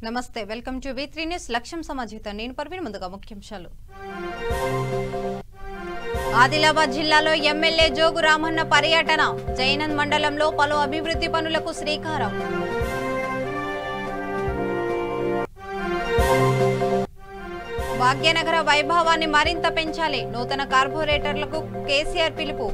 నమస్తే welcome to V3 news లక్ష్యం సమాజిత నేను పర్వీన్ ముందుగా ముఖ్యాంశాలు ఆదిలాబాద్ జిల్లాలో ఎమ్మెల్యే జోగు రామన్న పర్యటన జైనంద్ మండలంలో పలు అభివృద్ధి పనులకు శ్రీకారం భాగ్యనగర వైభవాన్ని మరింత పెంచాలి నూతన కార్పొరేటర్లకు కేసీఆర్ పిలుపు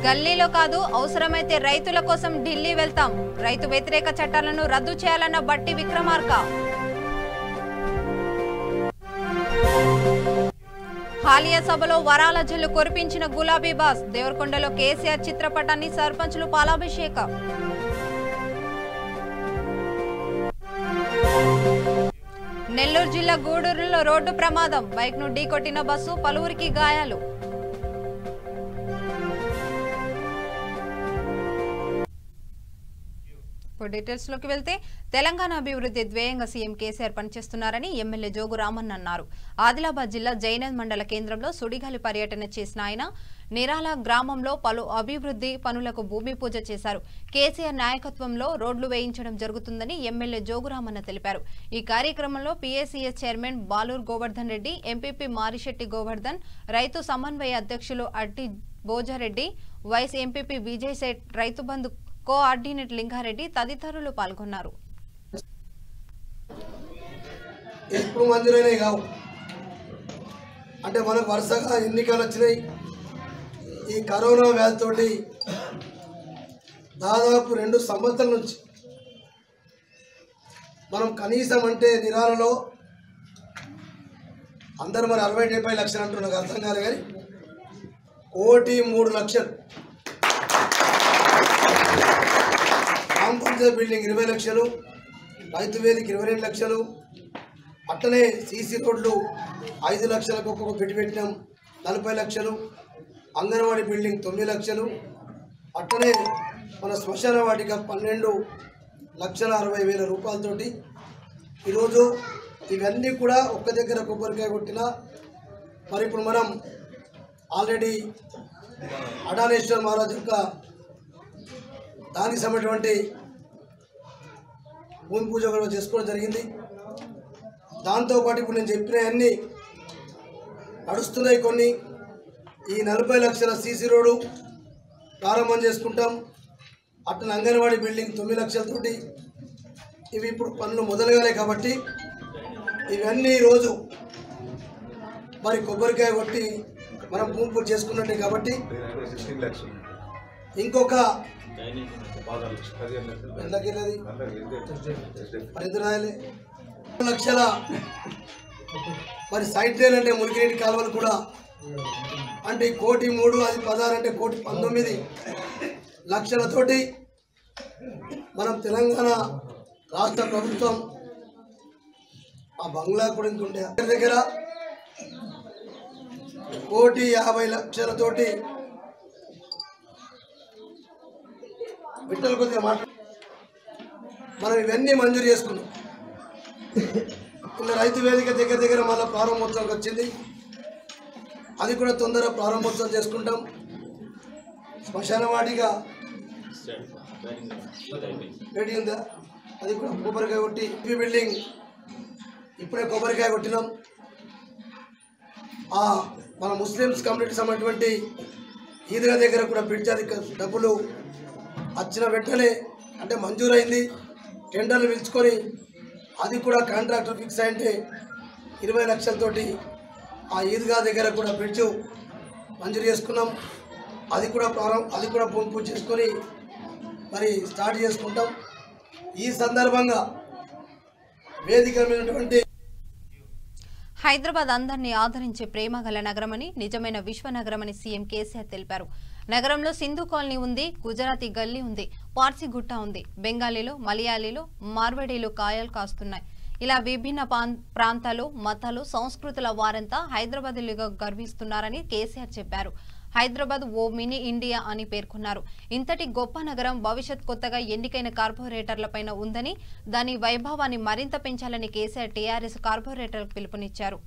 గల్లీలో కాదు అవసరమైతే రైతుల కోసం ఢిల్లీ వెళ్తాం రైతు వ్యతిరేక చట్టాలను రద్దు చేయాలన్న బట్టి విక్రమార్క హాలియా సభలో వరాల జల్లు కురిపించిన గులాబీ బాస్ దేవరకొండలో కేసీఆర్ చిత్రపటాన్ని సర్పంచులు పాలాభిషేక నెల్లూరు జిల్లా గూడూరులో రోడ్డు ప్రమాదం బైక్ ను ఢీకొట్టిన బస్సు పలువురికి గాయాలు డీటెయిల్స్ లోకి వెళ్తే తెలంగాణ అభివృద్ధి ధ్యేయంగా సీఎం కేసీఆర్ పనిచేస్తున్నారని ఎమ్మెల్యే జోగు రామన్న అన్నారు. ఆదిలాబాద్ జిల్లా జైనంద్ మండల కేంద్రంలో సుడిగాలి పర్యటన చేసిన ఆయన నిరాల గ్రామంలో పలు అభివృద్ధి పనులకు భూమి పూజ చేశారు. కేసీఆర్ నాయకత్వంలో రోడ్లు వేయించడం జరుగుతుందని ఎమ్మెల్యే జోగు రామన్న తెలిపారు. ఈ కార్యక్రమంలో PACS chairman Baluru Govardhan Reddy, MPP Marisetti Govardhan, రైతు సమన్వయ అధ్యక్షులు అట్టి భోజారెడ్డి, వైస్ ఎంపీపీ విజయ్ సేట్, రైతు బంధు కోఆర్డినేట్ లింగారెడ్డి తదితరులు పాల్గొన్నారు. ఎప్పుడు మంజూరైనవి కావు అంటే మనకు వరుసగా ఎన్నికలు వచ్చినాయి. ఈ కరోనా వ్యాధితోటి దాదాపు 2 సంవత్సరాల నుంచి మనం కనీసం అంటే నిరాలలో అందరూ మరి 60-70 లక్షలు అంటున్నారు, నాకు అర్థం కాదు కానీ 1,03,00,000 గ్రామ పంచాయతీ బిల్డింగ్ 20 లక్షలు, రైతు వేదిక 22 లక్షలు, అట్లనే సీసీ రోడ్లు 5 లక్షలకు ఒక్కొక్క పెట్టినాం 40 లక్షలు, అంగన్వాడీ బిల్డింగ్ 9 లక్షలు, అట్లనే మన శ్మశాన వాటిక 12,60,000 రూపాయలతోటి ఈరోజు ఇవన్నీ కూడా ఒక్క దగ్గర కొబ్బరికాయ కొట్టిన. మరి ఇప్పుడు మనం ఆల్రెడీ అడానేశ్వర మహారాజ్ యొక్క దానికి సంబంధించినటువంటి భూమి పూజ కూడా చేసుకోవడం జరిగింది. దాంతోపాటు ఇప్పుడు నేను చెప్పినవన్నీ నడుస్తున్నాయి. కొన్ని ఈ 40 లక్షల సీసీ రోడ్డు ప్రారంభం చేసుకుంటాం. అట్లా అంగన్వాడీ బిల్డింగ్ 9 లక్షలతోటి ఇవి ఇప్పుడు పనులు మొదలుగానే కాబట్టి ఇవన్నీ ఈరోజు మరి కొబ్బరికాయ కొట్టి మనం భూమి పూజ చేసుకున్నట్టే కాబట్టి ఇంకొక 10 లక్షల మరి సైడ్ రైల్ అంటే మురికినీటి కాలువలు కూడా అంటే 1,03,00,000 అది 16 అంటే 1,19,00,000 లక్షలతోటి మనం తెలంగాణ రాష్ట్ర ప్రభుత్వం ఆ బంగ్లా కూడా ఇంకుంటే దగ్గర 1,50,00,000 విట్టలు కొద్దిగా మనం ఇవన్నీ మంజూరు చేసుకున్నాం. ఇలా రైతు వేదిక దగ్గర మళ్ళీ ప్రారంభోత్సవానికి వచ్చింది, అది కూడా తొందరగా ప్రారంభోత్సవం చేసుకుంటాం. శ్మశాన వాటిగా రెడీ ఉందా, అది కూడా కొబ్బరికాయ కొట్టి బిల్డింగ్ ఇప్పుడే కొబ్బరికాయ కొట్టినాం. మన ముస్లిమ్స్ కమ్యూనిటీ సంబంధించినటువంటి ఈద్గా దగ్గర కూడా పిలిచారు. డబ్బులు వచ్చిన వెంటనే అంటే మంజూరైంది, టెండర్లు పిలుచుకొని అది కూడా కాంట్రాక్టర్ ఫిక్స్ అయింటే 20 లక్షలతోటి ఆ ఈద్గా దగ్గర కూడా పిలిచి మంజూరు చేసుకున్నాం. అది కూడా భూమి పూజ చేసుకొని మరి స్టార్ట్ చేసుకుంటాం. ఈ సందర్భంగా వేదిక మీదటువంటి హైదరాబాద్ అందరినీ ఆదరించే ప్రేమగల నగరమని, నిజమైన విశ్వనగరమని సీఎం కేసీఆర్ తెలిపారు. నగరంలో సింధు కాలనీ ఉంది, గుజరాతీ గల్లీ ఉంది, పార్సీ గుట్ట ఉంది, బెంగాలీలు, మలయాళీలు, మార్వడీలు కాయలు కాస్తున్నాయి. ఇలా విభిన్న ప్రాంతాలు, మతాలు, సంస్కృతుల వారంతా హైదరాబాద్లుగా గర్విస్తున్నారని కేసీఆర్ చెప్పారు. హైదరాబాద్ ఓ మినీ ఇండియా అని పేర్కొన్నారు. ఇంతటి గొప్ప నగరం భవిష్యత్ కొత్తగా ఎన్నికైన కార్పొరేటర్లపైన ఉందని, దాని వైభవాన్ని మరింత పెంచాలని కేసీఆర్ టీఆర్ఎస్ కార్పొరేటర్లకు పిలుపునిచ్చారు.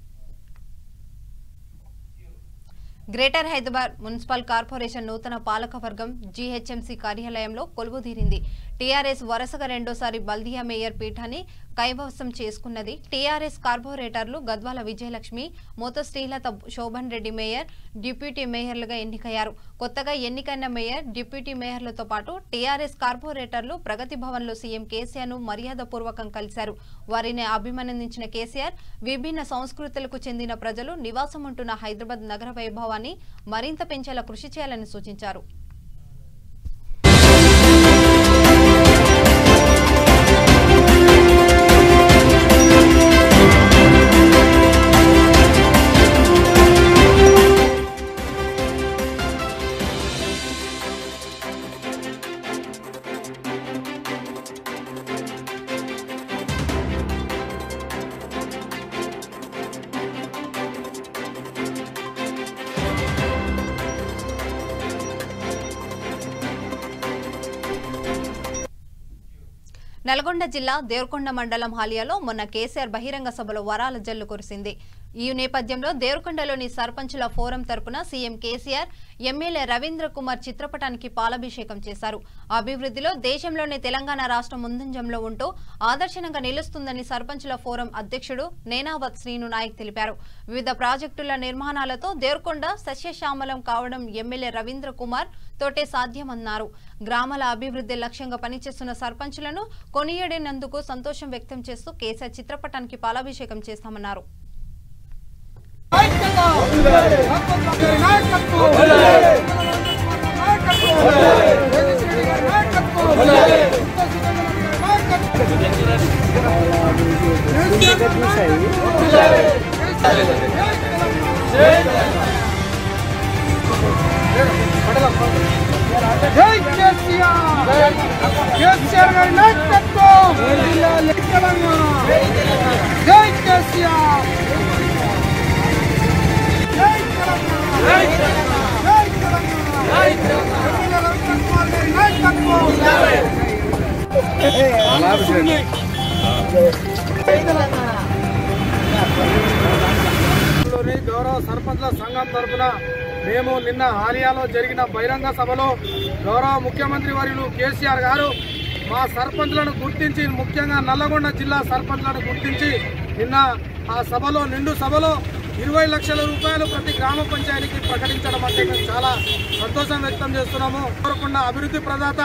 గ్రేటర్ హైదరాబాద్ మున్సిపల్ కార్పొరేషన్ నూతన పాలకవర్గం జీహెచ్ఎంసీ కార్యాలయంలో కొలువుదీరింది. టీఆర్ఎస్ వరుసగా రెండోసారి బల్దియా మేయర్ పీఠాన్ని కైవసం చేసుకున్నది. టీఆర్ఎస్ కార్పొరేటర్లు గద్వాల విజయలక్ష్మి, మోత శ్రీలత శోభన్ రెడ్డి మేయర్, డిప్యూటీ మేయర్లుగా ఎన్నికయ్యారు. కొత్తగా ఎన్నికైన మేయర్, డిప్యూటీ మేయర్లతో పాటు టీఆర్ఎస్ కార్పొరేటర్లు ప్రగతి భవన్లో సీఎం కేసీఆర్ ను మర్యాదపూర్వకం కలిశారు. వారిని అభినందించిన కేసీఆర్ విభిన్న సంస్కృతులకు చెందిన ప్రజలు నివాసం ఉంటున్న హైదరాబాద్ నగర వైభవాన్ని మరింత పెంచేలా కృషి చేయాలని సూచించారు. నల్గొండ జిల్లా దేవరకొండ మండలం హాలియాలో మొన్న కేసీఆర్ బహిరంగ సభలో వరాల జల్లు కురిసింది. ఈ నేపథ్యంలో దేవరకొండలోని సర్పంచుల ఫోరం తరపున సీఎం కేసీఆర్ ఎమ్మెల్యే రవీంద్ర కుమార్ చిత్రపటానికి పాలాభిషేకం చేశారు. అభివృద్ధిలో దేశంలోనే తెలంగాణ రాష్ట్రం ముందంజంలో ఉంటూ ఆదర్శంగా నిలుస్తుందని సర్పంచుల ఫోరం అధ్యక్షుడు నేనావత్ శ్రీను నాయక్ తెలిపారు. వివిధ ప్రాజెక్టుల నిర్మాణాలతో దేవరకొండ సస్యశ్యామలం కావడం ఎమ్మెల్యే రవీంద్ర కుమార్ తోటే సాధ్యమన్నారు. గ్రామాల అభివృద్ధి లక్ష్యంగా పనిచేస్తున్న సర్పంచులను కొనియాడినందుకు సంతోషం వ్యక్తం చేస్తూ కేసీఆర్ చిత్రపటానికి పాలాభిషేకం చేస్తామన్నారు. జై కేసీఆర్, కేసీఆర్ గారి నాయకత్వం, జై కేసీఆర్, జై తెలంగాణ, జై గౌరవ సర్పంచ్ల సంఘం తరఫున మేము నిన్న హాలియాలో జరిగిన బహిరంగ సభలో గౌరవ ముఖ్యమంత్రి వర్యులు కేసీఆర్ గారు మా సర్పంచ్లను గుర్తించి, ముఖ్యంగా నల్లగొండ జిల్లా సర్పంచ్లను గుర్తించి నిన్న ఆ సభలో నిండు సభలో 20 లక్షల రూపాయలు ప్రతి గ్రామ పంచాయతీకి ప్రకటించడం అంటే మేము చాలా సంతోషం వ్యక్తం చేస్తున్నాము. దేవరకొండ అభివృద్ధి ప్రదాత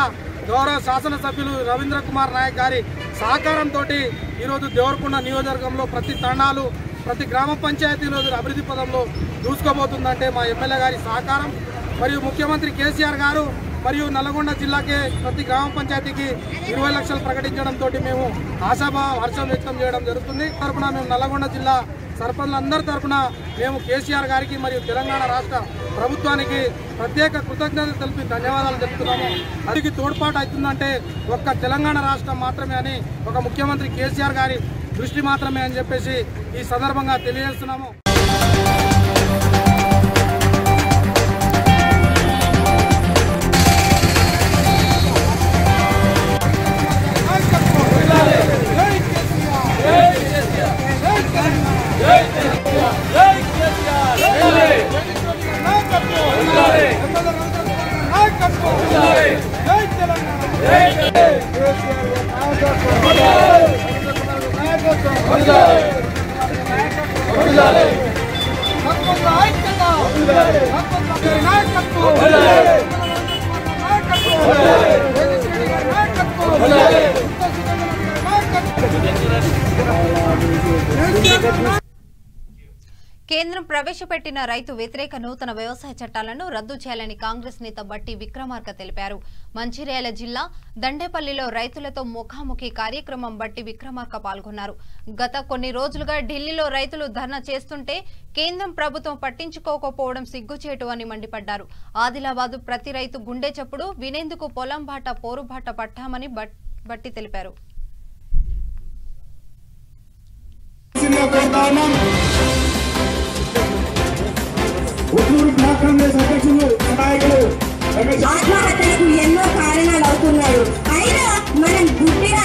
గౌరవ శాసనసభ్యులు రవీంద్ర కుమార్ నాయక్ గారి సహకారంతో ఈరోజు దేవరకొండ నియోజకవర్గంలో ప్రతి తండాలు, ప్రతి గ్రామ పంచాయతీలో అభివృద్ధి పదంలో దూసుకోబోతుందంటే మా ఎమ్మెల్యే గారి సహకారం మరియు ముఖ్యమంత్రి కేసీఆర్ గారు మరియు నల్గొండ జిల్లాకే ప్రతి గ్రామ పంచాయతీకి 20 లక్షలు ప్రకటించడంతో మేము హర్షం వ్యక్తం చేయడం జరుగుతుంది. తరఫున మేము నల్గొండ జిల్లా సర్పంచులందరి తరఫున మేము కేసీఆర్ గారికి మరియు తెలంగాణ రాష్ట్ర ప్రభుత్వానికి ప్రత్యేక కృతజ్ఞతలు తెలిపి ధన్యవాదాలు తెలుపుతున్నాము. అదికి తోడ్పాటు అవుతుందంటే ఒక్క తెలంగాణ రాష్ట్రం మాత్రమే అని, ఒక ముఖ్యమంత్రి కేసీఆర్ గారి దృష్టి మాత్రమే అని చెప్పేసి ఈ సందర్భంగా తెలియజేస్తున్నాము. కేంద్రం ప్రవేశపెట్టిన రైతు వ్యతిరేక నూతన వ్యవసాయ చట్టాలను రద్దు చేయాలని కాంగ్రెస్ నేత బట్టి విక్రమార్క తెలిపారు. మంచిర్యాల జిల్లా దండేపల్లిలో రైతులతో ముఖాముఖి కార్యక్రమం బట్టి విక్రమార్క పాల్గొన్నారు. గత కొన్ని రోజులుగా ఢిల్లీలో రైతులు ధర్నా చేస్తుంటే కేంద్రం ప్రభుత్వం పట్టించుకోకపోవడం సిగ్గుచేటు అని మండిపడ్డారు. ఆదిలాబాద్ ప్రతి రైతు గుండె చప్పుడు వినేందుకు పొలం బాట పోరుబాట పట్టామని బట్టి తెలిపారు. ఆత్మహత్యలకు ఎన్నో కారణాలు అవుతున్నాయి. అయినా మనం గుడ్డిగా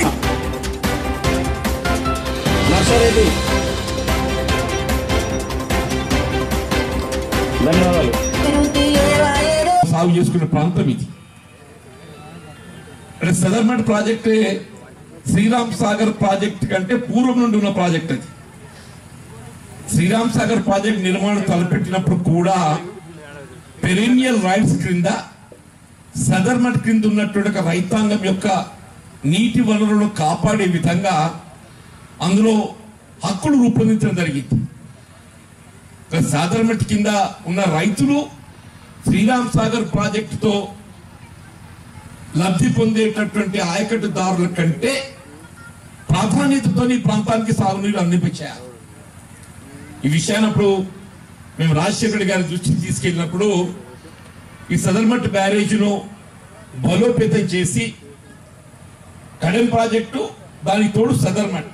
ధన్యవాదాలు. చేసుకునే ప్రాంతం ఇది. అంటే సదర్మట్ ప్రాజెక్టే శ్రీరామ్ సాగర్ ప్రాజెక్ట్ కంటే పూర్వం నుండి ఉన్న ప్రాజెక్ట్ అది. శ్రీరామ్ సాగర్ ప్రాజెక్ట్ నిర్మాణం తలపెట్టినప్పుడు కూడా పెరినియల్ రైట్స్ క్రింద సదర్మట్ క్రింద ఉన్నటువంటి ఒక రైతాంగం యొక్క నీటి వనరులను కాపాడే విధంగా అందులో హక్కులు రూపొందించడం జరిగింది. సదర్మట్ కింద ఉన్న రైతులు శ్రీరామ్ సాగర్ ప్రాజెక్టుతో లబ్ధి పొందేటటువంటి ఆయకట్టుదారుల కంటే ప్రాధాన్యతతో ఈ ప్రాంతానికి సాగునీరు అందించారు. ఈ విషయాన్నప్పుడు మేము రాజశేఖర్ గారి దృష్టికి తీసుకెళ్ళినప్పుడు ఈ సదర్మట్ బ్యారేజ్ను బలోపేతం చేసి కడెం ప్రాజెక్టు దానికి తోడు సదర్మట్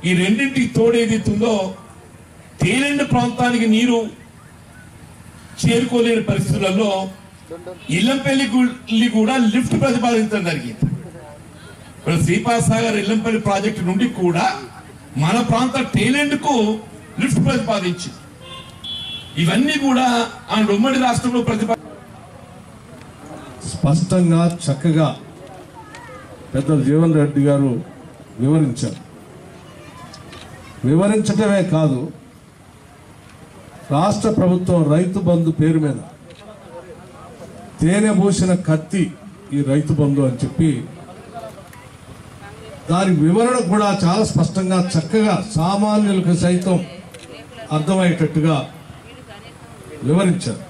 ఈ రెండింటికి తోడు ఏదైతుందో తేలెండు ప్రాంతానికి నీరు చేరుకోలేని పరిస్థితులలో ఇల్లంపల్లి కూడా లిఫ్ట్ ప్రతిపాదించడం జరిగింది. శ్రీపాదసాగర్ ఇల్లంపల్లి ప్రాజెక్టు నుండి కూడా మన ప్రాంత టేలెండ్కు లిఫ్ట్ ప్రతిపాదించింది. ఇవన్నీ కూడా ఆ ఉమ్మడి రాష్ట్రంలో స్పష్టంగా చక్కగా పెద్దలు జీవన్ రెడ్డి గారు వివరించారు. వివరించడమే కాదు, రాష్ట్ర ప్రభుత్వం రైతు బంధు పేరు మీద తేనె పూసిన కత్తి ఈ రైతు బంధు అని చెప్పి దాని వివరణ కూడా చాలా స్పష్టంగా చక్కగా సామాన్యులకు సైతం అర్థమయ్యేటట్టుగా వివరించారు.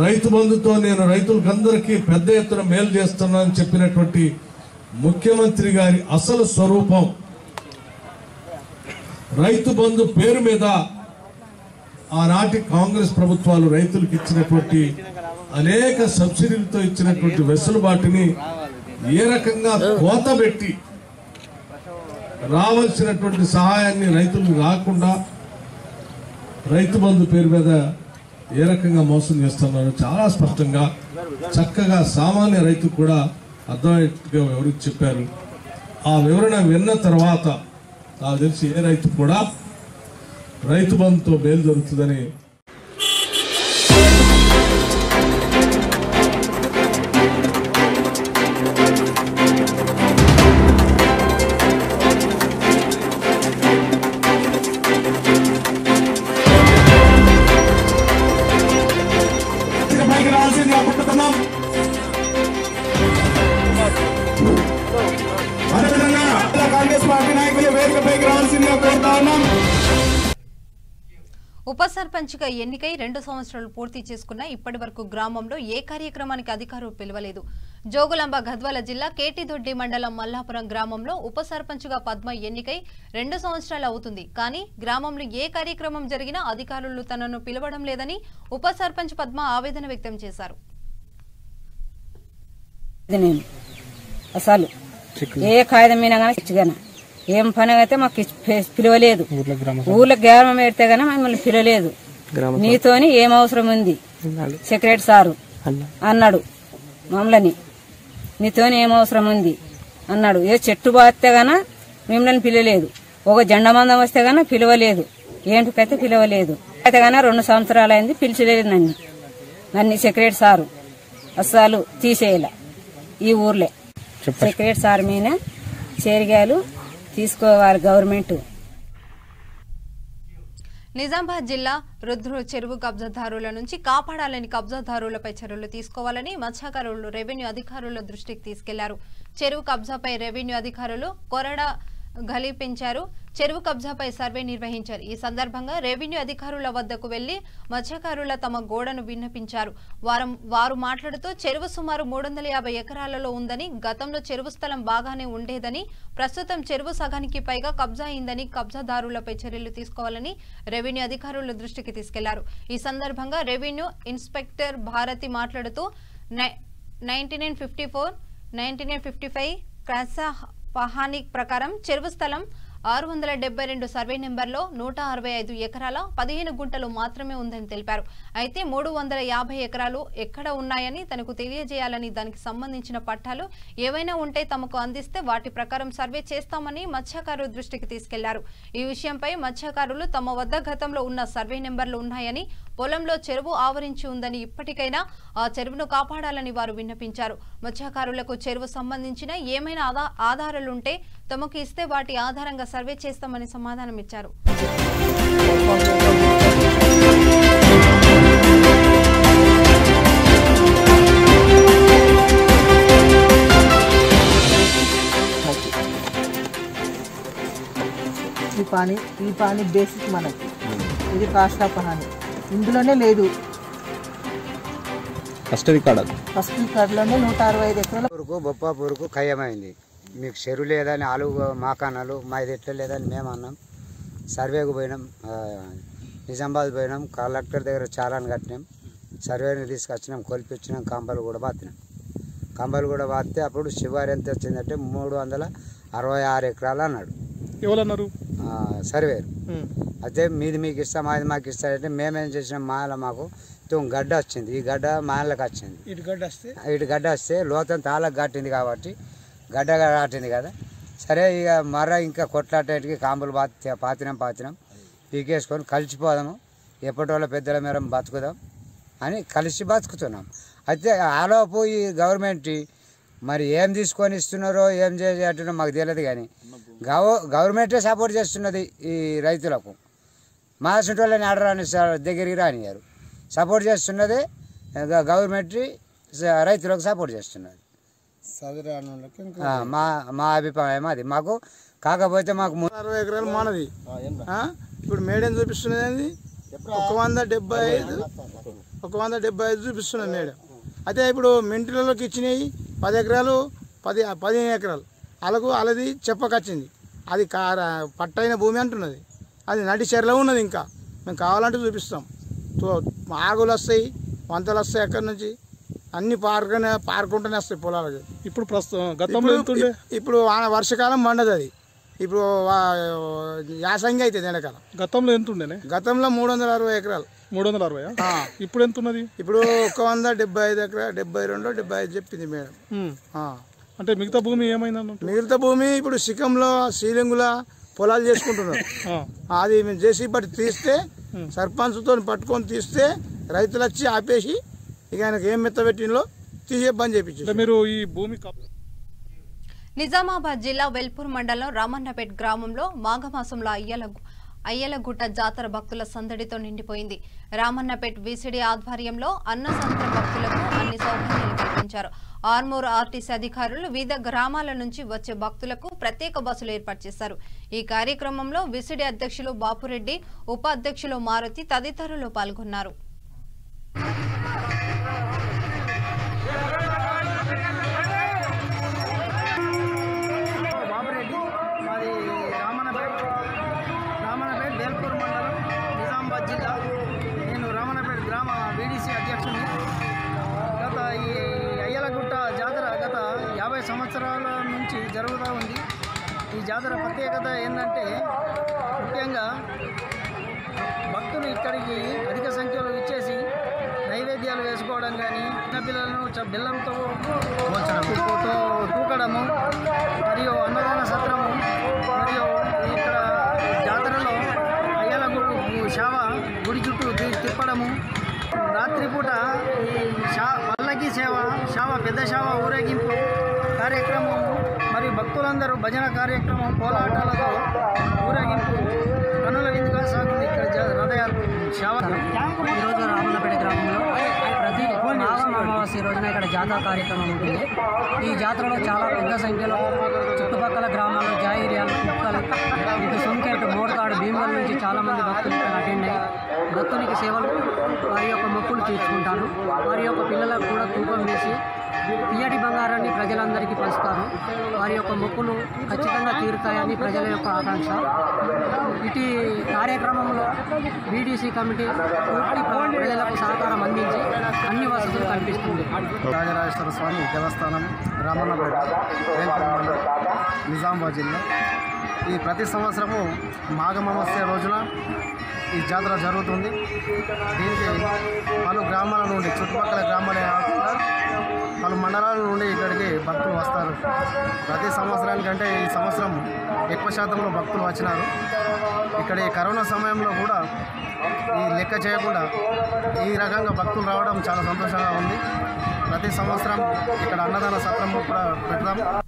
రైతు బంధుతో నేను రైతులకందరికీ పెద్ద ఎత్తున మేలు చేస్తున్నానని చెప్పినటువంటి ముఖ్యమంత్రి గారి అసలు స్వరూపం రైతు బంధు పేరు మీద ఆనాటి కాంగ్రెస్ ప్రభుత్వాలు రైతులకు ఇచ్చినటువంటి అనేక సబ్సిడీలతో ఇచ్చినటువంటి వెసులుబాటుని ఏ రకంగా కోతబెట్టి రావాల్సినటువంటి సహాయాన్ని రైతులకు రాకుండా రైతు బంధు పేరు మీద ఏ రకంగా మోసం చేస్తున్నారో చాలా స్పష్టంగా చక్కగా సామాన్య రైతుకు కూడా అర్థమయ్యేట్టుగా వివరించి చెప్పారు. ఆ వివరణ విన్న తర్వాత నాకు తెలిసి ఏ రైతు కూడా రైతు బంధుతో మేలు జరుగుతుందని ఉప సర్పంచ్గా ఎన్నికై 2 సంవత్సరాలు పూర్తి చేసుకున్న ఇప్పటి వరకు గ్రామంలో ఏ కార్యక్రమానికి అధికారులు పిలవలేదు. జోగులాంబ గద్వాల జిల్లా కేటిదొడ్డి మండలం మల్లాపురం గ్రామంలో ఉప సర్పంచ్గా పద్మ ఎన్నికై 2 సంవత్సరాలు అవుతుంది. కానీ గ్రామంలో ఏ కార్యక్రమం జరిగినా అధికారులు తనను పిలవడం లేదని ఉప సర్పంచ్ పద్మ ఆవేదన వ్యక్తం చేశారు. అసలు ఏ కాగితం మీద కానీ ఏం పని అయితే మాకు పిలవలేదు. ఊర్లో గ్రామం పెడితే గానీ మమ్మల్ని పిలవలేదు. నీతోని ఏం అవసరం ఉంది సెక్రటరీ సారు అన్నాడు. మమ్మల్ని నీతోని ఏం అవసరం ఉంది అన్నాడు. ఏ చెట్టు బాస్తే గానా మిమ్మల్ని పిలవలేదు. ఒక జెండా మందం వస్తే గానా పిలవలేదు. ఏంటికైతే పిలవలేదు. అయితే గానా 2 సంవత్సరాలు అయింది, పిలిచలేదు నన్ను సెక్రటరీ సారు అస్సలు తీసేయాల. ఈ ఊర్లే సెక్రటరీ సార్ మీద చేరిగాలు తీసుకోవాలి గవర్నమెంట్. నిజామాబాద్ జిల్లా రుద్రు చెరువు కబ్జాదారుల నుంచి కాపాడాలని, కబ్జాదారులపై చర్యలు తీసుకోవాలని మత్స్యకారులు రెవెన్యూ అధికారుల దృష్టికి తీసుకెళ్లారు. చెరువు కబ్జాపై రెవెన్యూ అధికారులు కొరడా గలిపించారు. చెరువు కబ్జాపై సర్వే నిర్వహించారు. ఈ సందర్భంగా రెవెన్యూ అధికారుల వద్దకు వెళ్లి మత్స్యకారుల తమ గోడను విన్నపించారు. వారు మాట్లాడుతూ చెరువు సుమారు 350 ఎకరాలలో ఉందని, గతంలో చెరువు స్థలం బాగానే ఉండేదని, ప్రస్తుతం చెరువు సగానికి పైగా కబ్జా అయిందని, కబ్జాదారులపై చర్యలు తీసుకోవాలని రెవెన్యూ అధికారుల దృష్టికి తీసుకెళ్లారు. ఈ సందర్భంగా రెవెన్యూ ఇన్స్పెక్టర్ భారతి మాట్లాడుతూ 1954, 1955 క్రాసా పహానీ ప్రకారం చెరువు స్థలం 672 సర్వే నెంబర్లో 165 ఎకరాల 15 గుంటలు మాత్రమే ఉందని తెలిపారు. అయితే 350 ఎకరాలు ఎక్కడ ఉన్నాయని తనకు తెలియజేయాలని, దానికి సంబంధించిన పట్టాలు ఏవైనా ఉంటే తమకు అందిస్తే వాటి ప్రకారం సర్వే చేస్తామని మత్స్యకారుల దృష్టికి తీసుకెళ్లారు. ఈ విషయంపై మత్స్యకారులు తమ వద్ద గతంలో ఉన్న సర్వే నెంబర్లు ఉన్నాయని, పొలంలో చెరువు ఆవరించి ఉందని ఇప్పటికైనా ఆ చెరువును కాపాడాలని వారు విన్నపించారు. మత్స్యకారులకు చెరువు సంబంధించిన ఏమైనా ఆధారాలుంటే తమకు ఇస్తే వాటి ఆధారంగా సర్వే చేస్తామని సమాధానమిచ్చారు. ఈ పానీ బేసిక్ మనకి, ఇది కాస్ట్ ఆఫ్ హాని ఇందులోనే లేదు. ఫస్ట్ రికార్డులోనే 165 ఎకరాల వరకు బొప్పాపూరుకు ఖాయమైంది. మీకు చెరువు లేదని ఆలుగు మాకానాలు మాది ఎట్లా లేదని మేము అన్నాం. సర్వేకు పోయినాం, నిజామాబాద్ పోయినాం, కలెక్టర్ దగ్గర చాలాను కట్టినాం, సర్వేని తీసుకొచ్చినాం, కొలిపించినాం, కంపలు కూడా బాతినాం. కంపలు కూడా బాతితే అప్పుడు శివారు ఎంత వచ్చిందంటే 366 ఎకరాలు అన్నాడు. ఎవరన్నారు? సర్వేరు. అయితే మీది మీకు ఇస్తా, మాది మాకు ఇస్తారంటే మేమేం చేసినాం, మాల మాకు గడ్డ వచ్చింది, ఈ గడ్డ మాలకు వచ్చింది. ఇటు గడ్డ వస్తే లోతంత తాళ్ళకు కట్టింది కాబట్టి గడ్డ కట్టింది కదా. సరే ఇక ఇంకా కొట్లాటకి కాంబులు పాతినాం పీకేసుకొని కలిసిపోదాము, ఎప్పటి వాళ్ళ పెద్దల మేర బతుకుదాం అని కలిసి బతుకుతున్నాం. అయితే ఆలోపు ఈ గవర్నమెంట్ మరి ఏం తీసుకొని ఇస్తున్నారో ఏం చేసేటో మాకు తెలియదు, కానీ గవర్నమెంటే సపోర్ట్ చేస్తున్నది ఈ రైతులకు. మా చుట్టూ వాళ్ళని ఆడరాని దగ్గరికి రానియారు, సపోర్ట్ చేస్తున్నది గవర్నమెంట్, రైతులకు సపోర్ట్ చేస్తున్నది. మా అభిప్రాయం అది. మాకు కాకపోతే మాకు 60 ఎకరాలు మానది. ఇప్పుడు మేడం చూపిస్తున్నది 175 చూపిస్తున్నది మేడం. అయితే ఇప్పుడు మింటిలలోకి ఇచ్చినాయి 10 ఎకరాలు 15 ఎకరాలు అలాది చెప్పకొచ్చింది. అది పట్టైన భూమి అంటున్నది, అది నడి చెరలో ఉన్నది. ఇంకా మేము కావాలంటే చూపిస్తాం. ఆగులు వస్తాయి, వంతలు వస్తాయి, ఎక్కడి నుంచి అన్ని పారుకుంటూనే వస్తాయి పొలాలకి. ఇప్పుడు గతంలో ఇప్పుడు వర్షకాలం పండదు, అది ఇప్పుడు యాసంగి అవుతుంది ఎండాకాలం. గతంలో ఎంత ఉండే? గతంలో 360 ఎకరాలు. 360? ఇప్పుడు ఎంత ఉన్నది? ఇప్పుడు 175 ఎకరాలు, 72, 75 చెప్పింది మేడం. అంటే మిగతా భూమి ఏమైందన్న? మిగతా భూమి ఇప్పుడు సికంలో సీలింగులా పొలాలు చేసుకుంటున్నారు. అది మేము చేసి బట్టి తీస్తే, సర్పంచ్తో పట్టుకొని తీస్తే రైతులు వచ్చి ఆపేసి ఇక ఆయనకు ఏం మెత్తబెట్టినలో తీసే బంద్ చేయించారు. మీరు ఈ భూమి నిజామాబాద్ జిల్లా వెల్పూర్ మండలం రామన్నపేట్ గ్రామంలో మాఘమాసంలో అయ్యలగుట్ట జాతర భక్తుల సందడితో నిండిపోయింది. రామన్నపేట్ విసిడి ఆధ్వర్యంలో అన్నసంతర భక్తులకు అన్ని సౌకర్యాలు కల్పించారు. ఆర్మూర్ ఆర్టీసీ అధికారులు వివిధ గ్రామాల నుంచి వచ్చే భక్తులకు ప్రత్యేక బస్సులు ఏర్పాటు చేశారు. ఈ కార్యక్రమంలో విసిడి అధ్యక్షులు బాపురెడ్డి, ఉపాధ్యక్షులు మారుతి తదితరులు పాల్గొన్నారు. సంవత్సరాల నుంచి జరుగుతూ ఉంది. ఈ జాతర ప్రత్యేకత ఏంటంటే ముఖ్యంగా భక్తులు ఇక్కడికి అధిక సంఖ్యలో ఇచ్చేసి నైవేద్యాలు వేసుకోవడం కానీ, చిన్నపిల్లలను బెల్లంతో తూకడము, మరియు అన్నదాన సత్రము, మరియు ఇక్కడ జాతరలో అయ్యల శావ గుడి చుట్టూ తిప్పడము, రాత్రిపూట ఈ పల్లకి సేవ, పెద్ద శావ ఊరేగింపు కార్యక్రమం, మరియు భక్తులందరూ భజన కార్యక్రమం, కోలాటాలతో ఊరేగింపు కనుల విందుగా సాగుతుంది. ఇక్కడ రథయాత్ర ఈరోజు రామన్నపేట గ్రామంలో ప్రతి అమావాస్య రోజున ఇక్కడ జాతర కార్యక్రమం ఉంటుంది. ఈ జాతరలో చాలా పెద్ద సంఖ్యలో చుట్టుపక్కల గ్రామాల్లో జాయిర్యాలు, కుక్కలు, ఇటు సొంకేటు, మోడకాడు, భీమవరం నుంచి చాలామంది భక్తులు ఇక్కడ అటెండ్ అయ్యి భక్తునికి సేవలు, వారి యొక్క మొక్కులు తీర్చుకుంటారు. వారి యొక్క పిల్లలకు కూడా తూకం వేసి తీయటి బంగారాన్ని ప్రజలందరికీ పంచుతారు. వారి యొక్క మొక్కులు ఖచ్చితంగా తీరుతాయని ప్రజల యొక్క ఆకాంక్ష. ఇటు కార్యక్రమంలో బీడీసీ కమిటీ పూర్తి ప్రజలకు సహకారం అందించి అన్ని వసతులు కల్పిస్తుంది. రాజరాజేశ్వర స్వామి దేవస్థానం, రామన్నపేట, నిజామాబాద్ జిల్లా. ఈ ప్రతి సంవత్సరము మాఘమావాస్య రోజున ఈ జాతర జరుగుతుంది. దీనికి పలు గ్రామాల నుండి, చుట్టుపక్కల గ్రామాలే కాకుండా పలు మండలాల నుండి ఇక్కడికి భక్తులు వస్తారు. ప్రతి సంవత్సరానికంటే ఈ సంవత్సరం ఎక్కువ శాతంలో భక్తులు వచ్చినారు. ఇక్కడ ఈ కరోనా సమయంలో కూడా ఈ లెక్క చేయకుండా ఈ రకంగా భక్తులు రావడం చాలా సంతోషంగా ఉంది. ప్రతి సంవత్సరం ఇక్కడ అన్నదాన సత్రం కూడా పెడతాం.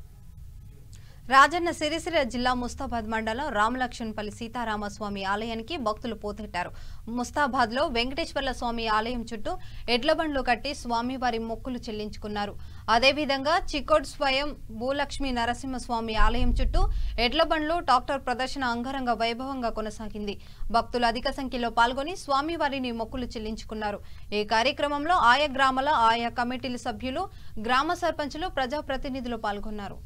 రాజన్న సిరిసిల్ల జిల్లా ముస్తాబాద్ మండలం రామలక్ష్మణపల్లి సీతారామస్వామి ఆలయానికి భక్తులు పోతెట్టారు. ముస్తాబాద్ లో వెంకటేశ్వర్ల స్వామి ఆలయం చుట్టూ ఎడ్లబండ్లు కట్టి స్వామివారి మొక్కులు చెల్లించుకున్నారు. అదేవిధంగా చికోడ్ స్వయం భూలక్ష్మి నరసింహస్వామి ఆలయం చుట్టూ ఎడ్లబండ్లు ట్రాక్టర్ ప్రదర్శన అంగరంగ వైభవంగా కొనసాగింది. భక్తులు అధిక సంఖ్యలో పాల్గొని స్వామివారిని మొక్కులు చెల్లించుకున్నారు. ఈ కార్యక్రమంలో ఆయా గ్రామాల ఆయా కమిటీల సభ్యులు, గ్రామ సర్పంచులు, ప్రజాప్రతినిధులు పాల్గొన్నారు.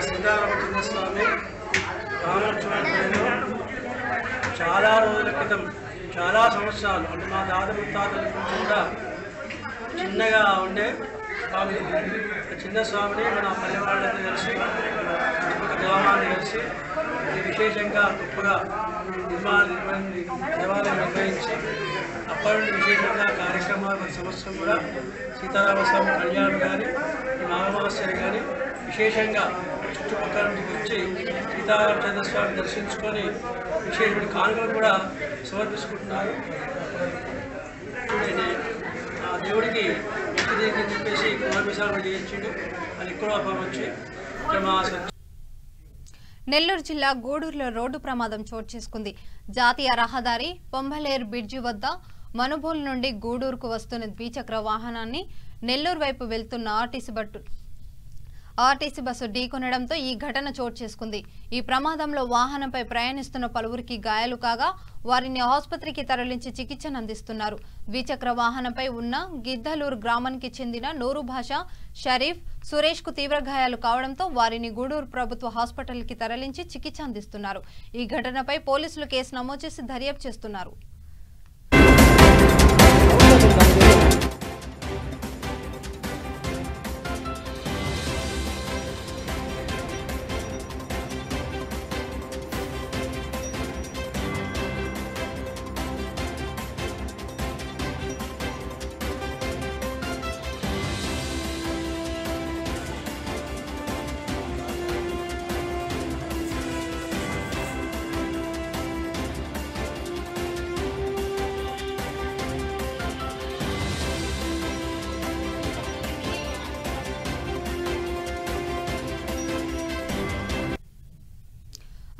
సీతారామచంద్ర స్వామి రామలక్ష్మణుడు చాలా రోజుల క్రితం, చాలా సంవత్సరాలు అంటే మా దాదా ముత్తాతల నుంచి కూడా చిన్నగా ఉండే స్వామి. చిన్న స్వామిని మన పల్లె వాళ్ళతో కలిసి ఒక గ్రామాన్ని కలిసి విశేషంగా గొప్పగా దేవాలయం నిర్వహించి అప్పటి నుండి విశేషంగా కార్యక్రమాలు ప్రతి సంవత్సరం కూడా సీతారామస్వామి కళ్యాణం కానీ మాఘమాస్యాలు కానీ విశేషంగా చుట్టుపక్కల నుంచి వచ్చి సీతారామచంద్ర స్వామిని దర్శించుకొని విశేషమైన కానుకలు కూడా సమర్పించుకుంటున్నారు. ఆ దేవుడికి వ్యక్తి అని చెప్పేసి కుమారమిసాలు చేయించిండు. అది ఎక్కువ వచ్చి నెల్లూరు జిల్లా గూడూరులో రోడ్డు ప్రమాదం చోటు చేసుకుంది. జాతీయ రహదారి పొంబలేరు బ్రిడ్జి వద్ద మనుబోలు నుండి గూడూరుకు వస్తున్న ద్విచక్ర వాహనాన్ని నెల్లూరు వైపు వెళ్తున్న ఆర్టీసీ బస్సు ఢీకొనడంతో ఈ ఘటన చోటు చేసుకుంది. ఈ ప్రమాదంలో వాహనంపై ప్రయాణిస్తున్న పలువురికి గాయాలు కాగా వారిని ఆసుపత్రికి తరలించి చికిత్సను అందిస్తున్నారు. ద్విచక్ర వాహనంపై ఉన్న గిద్దలూరు గ్రామానికి చెందిన నూరు భాష, షరీఫ్, సురేష్ కు తీవ్ర గాయాలు కావడంతో వారిని గూడూరు ప్రభుత్వ హాస్పిటల్కి తరలించి చికిత్స అందిస్తున్నారు. ఈ ఘటనపై పోలీసులు కేసు నమోదు చేసి దర్యాప్తు చేస్తున్నారు.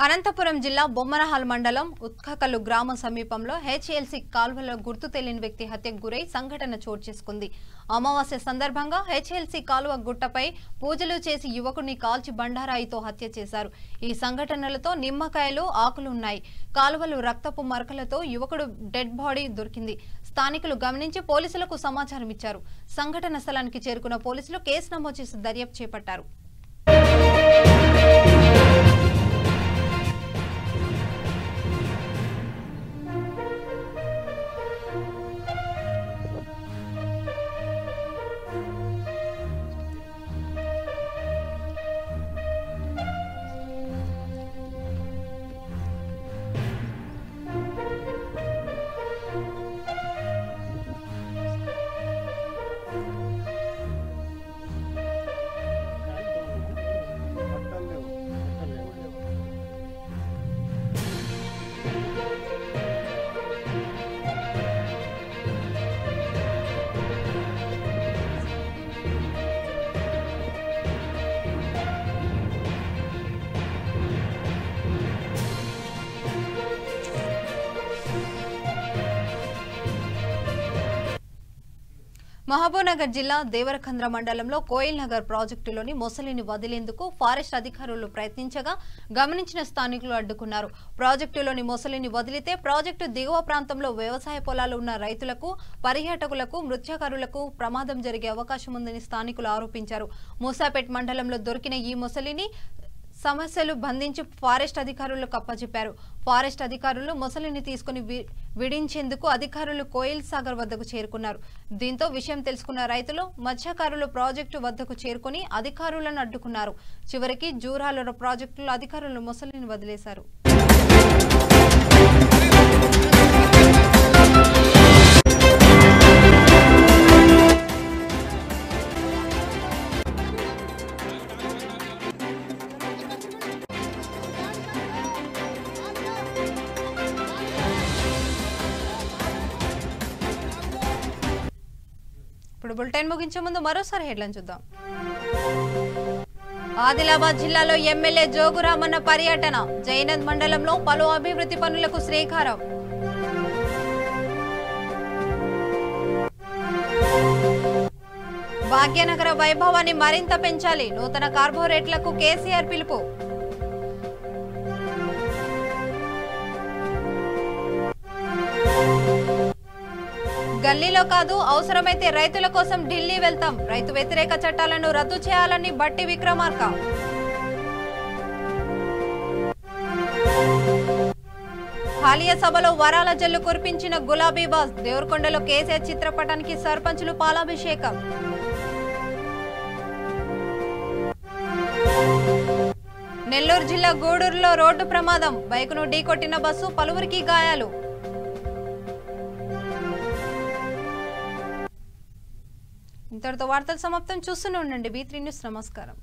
అనంతపురం జిల్లా బొమ్మనహాల్ మండలం ఉత్కకల్లు గ్రామ సమీపంలో హెచ్ఎల్సీ కాల్వలో గుర్తు తెలియని వ్యక్తి హత్యకు గురై సంఘటన చోటు చేసుకుంది. అమావాస్య సందర్భంగా హెచ్ఎల్సీ కాలువ గుట్టపై పూజలు చేసి యువకుడిని కాల్చి బండారాయితో హత్య చేశారు. ఈ సంఘటనలతో నిమ్మకాయలు, ఆకులు ఉన్నాయి. కాలువలు రక్తపు మరకలతో యువకుడు డెడ్ బాడీ దొరికింది. స్థానికులు గమనించి పోలీసులకు సమాచారం ఇచ్చారు. సంఘటన స్థలానికి చేరుకున్న పోలీసులు కేసు నమోదు చేసి దర్యాప్తు చేపట్టారు. మహబూబ్నగర్ జిల్లా దేవరకంద్ర మండలంలో కోయిల్ నగర్ ప్రాజెక్టులోని మొసలిని వదిలేందుకు ఫారెస్ట్ అధికారులు ప్రయత్నించగా గమనించిన స్థానికులు అడ్డుకున్నారు. ప్రాజెక్టులోని మొసలిని వదిలితే ప్రాజెక్టు దిగువ ప్రాంతంలో వ్యవసాయ పొలాలు ఉన్న రైతులకు, పర్యాటకులకు, మత్స్యకారులకు ప్రమాదం జరిగే అవకాశం ఉందని స్థానికులు ఆరోపించారు. మూసాపేట్ మండలంలో దొరికిన ఈ మొసలిని సమస్యలు బంధించి ఫారెస్ట్ అధికారులకు అప్పచెప్పారు. ఫారెస్ట్ అధికారులు మొసలిని తీసుకుని విడించేందుకు అధికారులు కోయిల్ సాగర్ వద్దకు చేరుకున్నారు. దీంతో విషయం తెలుసుకున్న రైతులు, మత్స్యకారులు ప్రాజెక్టు వద్దకు చేరుకుని అధికారులను అడ్డుకున్నారు. చివరికి జూరాల ప్రాజెక్టులో అధికారులు మొసలిని వదిలేశారు. ఇప్పుడు బులెటిన్ ముగించే ముందు మరోసారి హెడ్లైన్ చూద్దాం. ఆదిలాబాద్ జిల్లాలో ఎమ్మెల్యే జోగు రామన్న పర్యటన, జైనద్ మండలంలో పలు అభివృద్ధి పనులకు శ్రీకారం. భాగ్యనగర వైభవాన్ని మరింత పెంచాలి, నూతన కార్పొరేట్లకు కేసీఆర్ పిలుపు. గల్లీలో కాదు, అవసరమైతే రైతుల కోసం ఢిల్లీ వెళ్తాం, రైతు వ్యతిరేక చట్టాలను రద్దు చేయాలని బట్టి విక్రమార్క. హాలియా సభలో వరాల జల్లు కురిపించిన గులాబీ బాస్, దేవరకొండలో కేసీఆర్ చిత్రపటానికి సర్పంచులు పాలాభిషేకం. నెల్లూరు జిల్లా గూడూరులో రోడ్డు ప్రమాదం, బైకును ఢీకొట్టిన బస్సు, పలువురికి గాయాలు. ఇంతటితో వార్తలు సమాప్తం. చూస్తూనే ఉండండి B3 న్యూస్. నమస్కారం.